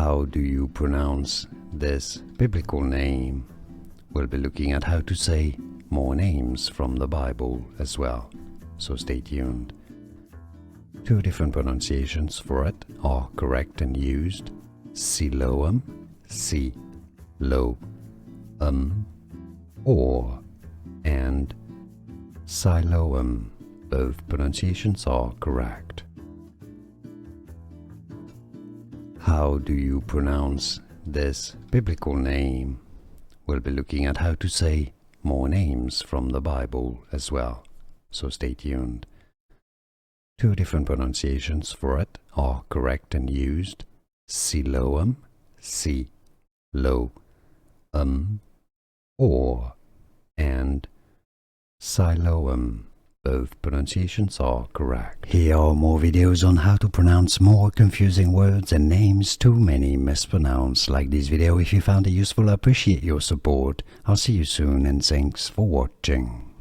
How do you pronounce this biblical name? We'll be looking at how to say more names from the Bible as well, so stay tuned. Two different pronunciations for it are correct and used: Siloam, Si-lo-um, or and Siloam. Both pronunciations are correct. How do you pronounce this biblical name? We'll be looking at how to say more names from the Bible as well, so stay tuned. Two different pronunciations for it are correct and used: Siloam, Si-lo-um, or and Siloam. Both pronunciations are correct. Here are more videos on how to pronounce more confusing words and names too many mispronounced. Like this video if you found it useful. I appreciate your support. I'll see you soon and thanks for watching.